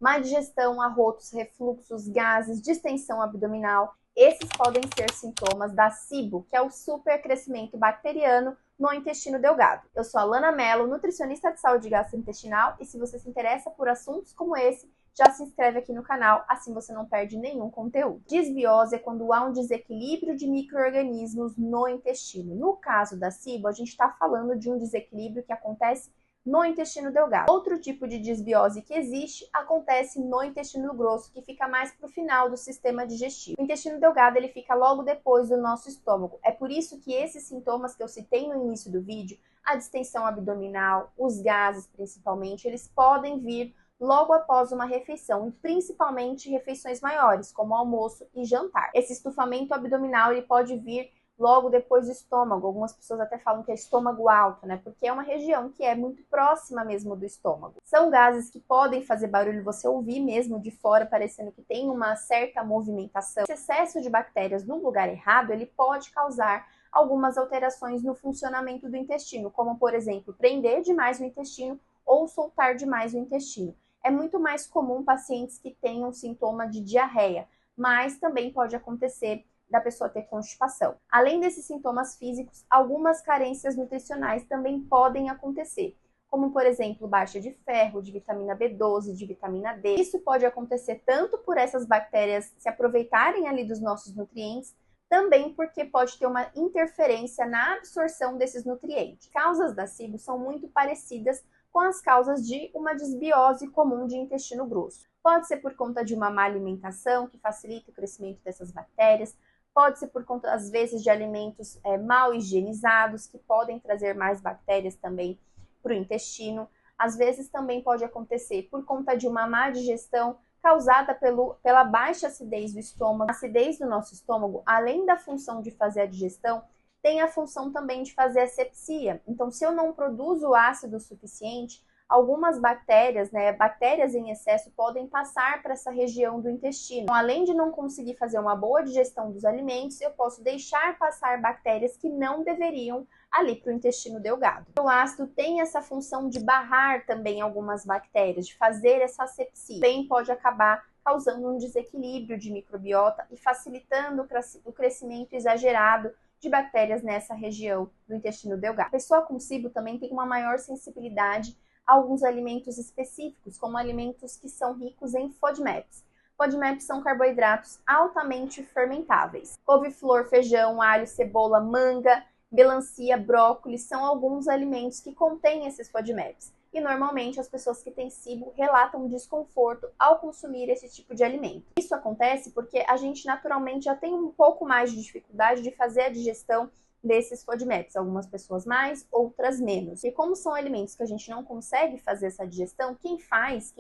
má digestão, arrotos, refluxos, gases, distensão abdominal. Esses podem ser sintomas da SIBO, que é o supercrescimento bacteriano no intestino delgado. Eu sou a Lana Mello, nutricionista de saúde gastrointestinal, e se você se interessa por assuntos como esse, já se inscreve aqui no canal, assim você não perde nenhum conteúdo. Disbiose é quando há um desequilíbrio de micro-organismos no intestino. No caso da SIBO, a gente está falando de um desequilíbrio que acontece no intestino delgado. Outro tipo de disbiose que existe acontece no intestino grosso, que fica mais para o final do sistema digestivo. O intestino delgado ele fica logo depois do nosso estômago. É por isso que esses sintomas que eu citei no início do vídeo, a distensão abdominal, os gases principalmente, eles podem vir logo após uma refeição, e principalmente refeições maiores, como almoço e jantar. Esse estufamento abdominal ele pode vir logo depois do estômago. Algumas pessoas até falam que é estômago alto, né? Porque é uma região que é muito próxima mesmo do estômago. São gases que podem fazer barulho, você ouvir mesmo de fora, parecendo que tem uma certa movimentação. Esse excesso de bactérias no lugar errado, ele pode causar algumas alterações no funcionamento do intestino, como, por exemplo, prender demais o intestino ou soltar demais o intestino. É muito mais comum pacientes que tenham sintoma de diarreia, mas também pode acontecer da pessoa ter constipação. Além desses sintomas físicos, algumas carências nutricionais também podem acontecer, como, por exemplo, baixa de ferro, de vitamina B12, de vitamina D. Isso pode acontecer tanto por essas bactérias se aproveitarem ali dos nossos nutrientes, também porque pode ter uma interferência na absorção desses nutrientes. As causas da SIBO são muito parecidas com as causas de uma disbiose comum de intestino grosso. Pode ser por conta de uma má alimentação, que facilita o crescimento dessas bactérias, pode ser por conta, às vezes, de alimentos mal higienizados, que podem trazer mais bactérias também para o intestino. Às vezes também pode acontecer por conta de uma má digestão causada pela baixa acidez do estômago. A acidez do nosso estômago, além da função de fazer a digestão, tem a função também de fazer asepsia. Então, se eu não produzo ácido suficiente, algumas bactérias, bactérias em excesso podem passar para essa região do intestino. Então, além de não conseguir fazer uma boa digestão dos alimentos, eu posso deixar passar bactérias que não deveriam ali para o intestino delgado. O ácido tem essa função de barrar também algumas bactérias, de fazer essa asepsia. Também pode acabar causando um desequilíbrio de microbiota e facilitando o crescimento exagerado de bactérias nessa região do intestino delgado. A pessoa com SIBO também tem uma maior sensibilidade a alguns alimentos específicos, como alimentos que são ricos em FODMAPs. FODMAPs são carboidratos altamente fermentáveis. Couve-flor, feijão, alho, cebola, manga, melancia, brócolis são alguns alimentos que contêm esses FODMAPs. E normalmente as pessoas que têm SIBO relatam desconforto ao consumir esse tipo de alimento. Isso acontece porque a gente naturalmente já tem um pouco mais de dificuldade de fazer a digestão desses FODMAPs, algumas pessoas mais, outras menos. E como são alimentos que a gente não consegue fazer essa digestão, quem faz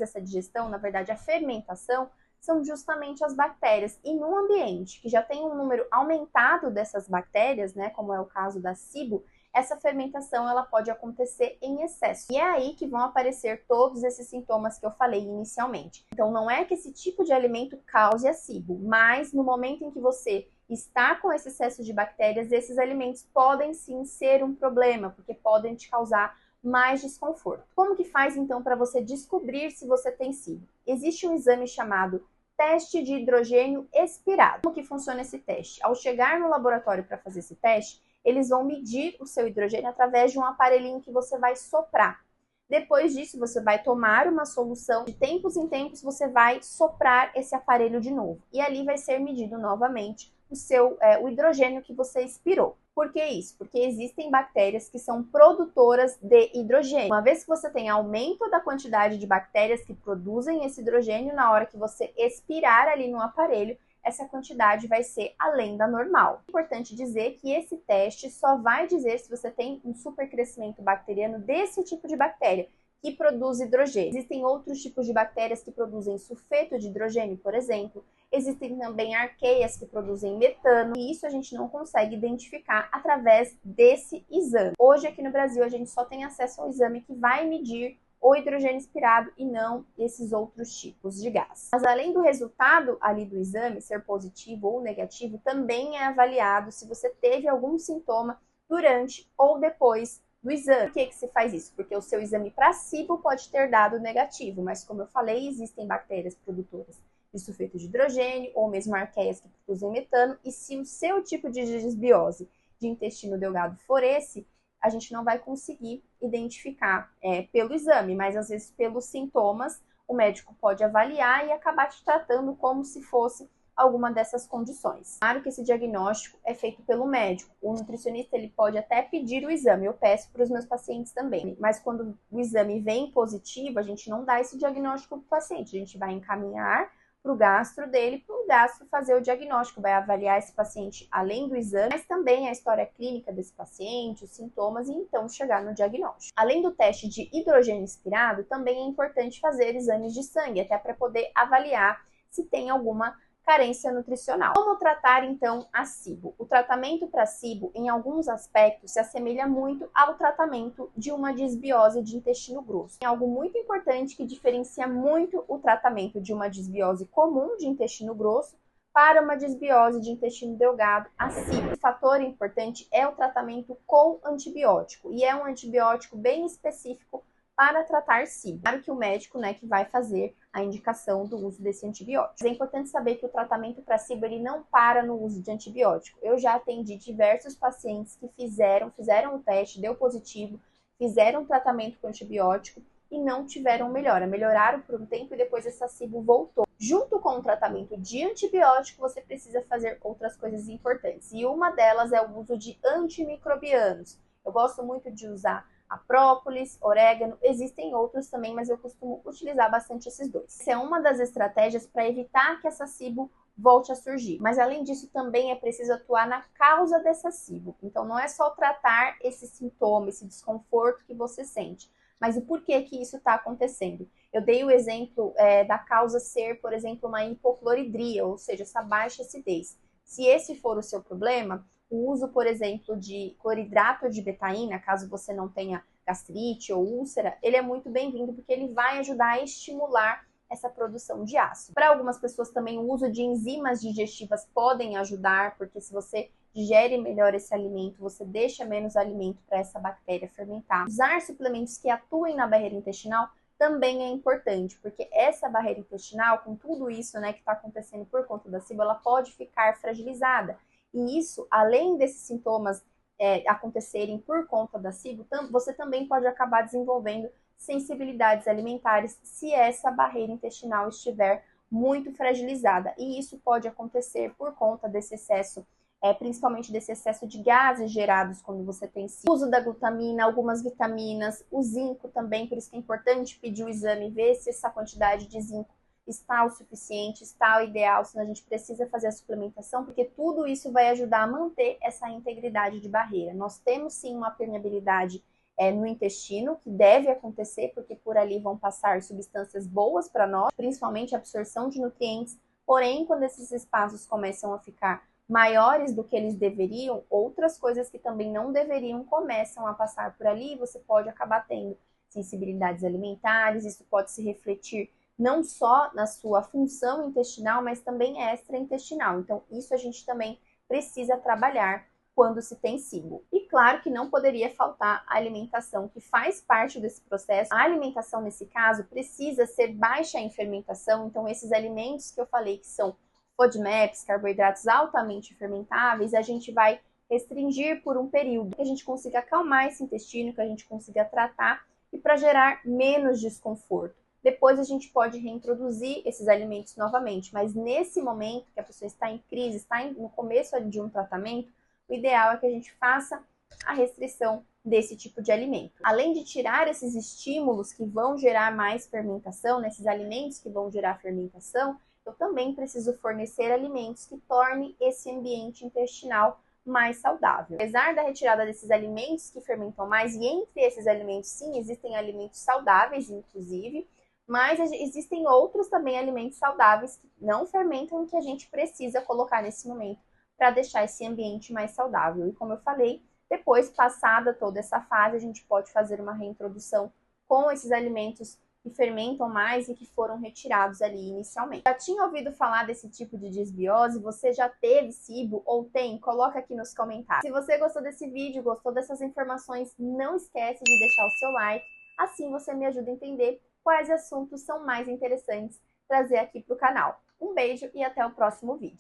essa digestão, na verdade a fermentação, são justamente as bactérias. E num ambiente que já tem um número aumentado dessas bactérias, como é o caso da SIBO, essa fermentação ela pode acontecer em excesso. E é aí que vão aparecer todos esses sintomas que eu falei inicialmente. Então não é que esse tipo de alimento cause a SIBO, mas no momento em que você está com esse excesso de bactérias, esses alimentos podem sim ser um problema, porque podem te causar mais desconforto. Como que faz então para você descobrir se você tem SIBO? Existe um exame chamado teste de hidrogênio expirado. Como que funciona esse teste? Ao chegar no laboratório para fazer esse teste, eles vão medir o seu hidrogênio através de um aparelhinho que você vai soprar. Depois disso, você vai tomar uma solução, de tempos em tempos você vai soprar esse aparelho de novo. E ali vai ser medido novamente o hidrogênio que você expirou. Por que isso? Porque existem bactérias que são produtoras de hidrogênio. Uma vez que você tem aumento da quantidade de bactérias que produzem esse hidrogênio, na hora que você expirar ali no aparelho, essa quantidade vai ser além da normal. É importante dizer que esse teste só vai dizer se você tem um supercrescimento bacteriano desse tipo de bactéria, que produz hidrogênio. Existem outros tipos de bactérias que produzem sulfeto de hidrogênio, por exemplo. Existem também arqueias que produzem metano, e isso a gente não consegue identificar através desse exame. Hoje, aqui no Brasil, a gente só tem acesso ao exame que vai medir o hidrogênio expirado e não esses outros tipos de gás. Mas além do resultado ali do exame ser positivo ou negativo, também é avaliado se você teve algum sintoma durante ou depois do exame. Por que se faz isso? Porque o seu exame para SIBO pode ter dado negativo, mas como eu falei, existem bactérias produtoras de sulfeto de hidrogênio ou mesmo arqueias que produzem metano, e se o seu tipo de desbiose de intestino delgado for esse, a gente não vai conseguir identificar pelo exame, mas às vezes pelos sintomas o médico pode avaliar e acabar te tratando como se fosse alguma dessas condições. Claro que esse diagnóstico é feito pelo médico. O nutricionista ele pode até pedir o exame, eu peço para os meus pacientes também. Mas quando o exame vem positivo, a gente não dá esse diagnóstico para o paciente, a gente vai encaminhar para o gastro dele, para o gastro fazer o diagnóstico, vai avaliar esse paciente além do exame, mas também a história clínica desse paciente, os sintomas, e então chegar no diagnóstico. Além do teste de hidrogênio inspirado, também é importante fazer exames de sangue, até para poder avaliar se tem alguma carência nutricional. Como tratar, então, a SIBO? O tratamento para SIBO, em alguns aspectos, se assemelha muito ao tratamento de uma disbiose de intestino grosso. É algo muito importante que diferencia muito o tratamento de uma disbiose comum de intestino grosso para uma disbiose de intestino delgado, a SIBO. O fator importante é o tratamento com antibiótico, e é um antibiótico bem específico para tratar SIBO. Claro que o médico, que vai fazer a indicação do uso desse antibiótico. É importante saber que o tratamento para SIBO ele não para no uso de antibiótico. Eu já atendi diversos pacientes que fizeram o teste, deu positivo, fizeram tratamento com antibiótico e não tiveram melhora. Melhoraram por um tempo e depois essa SIBO voltou. Junto com o tratamento de antibiótico, você precisa fazer outras coisas importantes. E uma delas é o uso de antimicrobianos. Eu gosto muito de usar a própolis, orégano, existem outros também, mas eu costumo utilizar bastante esses dois. Essa é uma das estratégias para evitar que essa SIBO volte a surgir. Mas além disso, também é preciso atuar na causa dessa SIBO. Então não é só tratar esse sintoma, esse desconforto que você sente, mas o porquê que isso está acontecendo. Eu dei o exemplo da causa ser, por exemplo, uma hipocloridria, ou seja, essa baixa acidez. Se esse for o seu problema, o uso, por exemplo, de cloridrato de betaína, caso você não tenha gastrite ou úlcera, ele é muito bem-vindo porque ele vai ajudar a estimular essa produção de ácido. Para algumas pessoas também o uso de enzimas digestivas podem ajudar, porque se você digere melhor esse alimento, você deixa menos alimento para essa bactéria fermentar. Usar suplementos que atuem na barreira intestinal também é importante, porque essa barreira intestinal, com tudo isso que está acontecendo por conta da SIBO, ela pode ficar fragilizada. E isso, além desses sintomas acontecerem por conta da SIBO, você também pode acabar desenvolvendo sensibilidades alimentares se essa barreira intestinal estiver muito fragilizada. E isso pode acontecer por conta desse excesso, principalmente desse excesso de gases gerados quando você tem SIBO. O uso da glutamina, algumas vitaminas, o zinco também, por isso que é importante pedir o exame e ver se essa quantidade de zinco está o suficiente, está o ideal, senão a gente precisa fazer a suplementação, porque tudo isso vai ajudar a manter essa integridade de barreira. Nós temos sim uma permeabilidade no intestino, que deve acontecer, porque por ali vão passar substâncias boas para nós, principalmente a absorção de nutrientes, porém, quando esses espaços começam a ficar maiores do que eles deveriam, outras coisas que também não deveriam começam a passar por ali, e você pode acabar tendo sensibilidades alimentares, isso pode se refletir não só na sua função intestinal, mas também extraintestinal. Então, isso a gente também precisa trabalhar quando se tem SIBO. E claro que não poderia faltar a alimentação, que faz parte desse processo. A alimentação, nesse caso, precisa ser baixa em fermentação. Então, esses alimentos que eu falei que são FODMAPs, carboidratos altamente fermentáveis, a gente vai restringir por um período, que a gente consiga acalmar esse intestino, que a gente consiga tratar e para gerar menos desconforto. Depois a gente pode reintroduzir esses alimentos novamente, mas nesse momento que a pessoa está em crise, está no começo de um tratamento, o ideal é que a gente faça a restrição desse tipo de alimento. Além de tirar esses estímulos que vão gerar mais fermentação, nesses alimentos que vão gerar fermentação, eu também preciso fornecer alimentos que tornem esse ambiente intestinal mais saudável. Apesar da retirada desses alimentos que fermentam mais, e entre esses alimentos, sim, existem alimentos saudáveis, inclusive, mas existem outros também alimentos saudáveis que não fermentam e que a gente precisa colocar nesse momento para deixar esse ambiente mais saudável. E como eu falei, depois, passada toda essa fase, a gente pode fazer uma reintrodução com esses alimentos que fermentam mais e que foram retirados ali inicialmente. Já tinha ouvido falar desse tipo de disbiose? Você já teve SIBO ou tem? Coloca aqui nos comentários. Se você gostou desse vídeo, gostou dessas informações, não esquece de deixar o seu like, assim você me ajuda a entender quais assuntos são mais interessantes trazer aqui para o canal. Um beijo e até o próximo vídeo.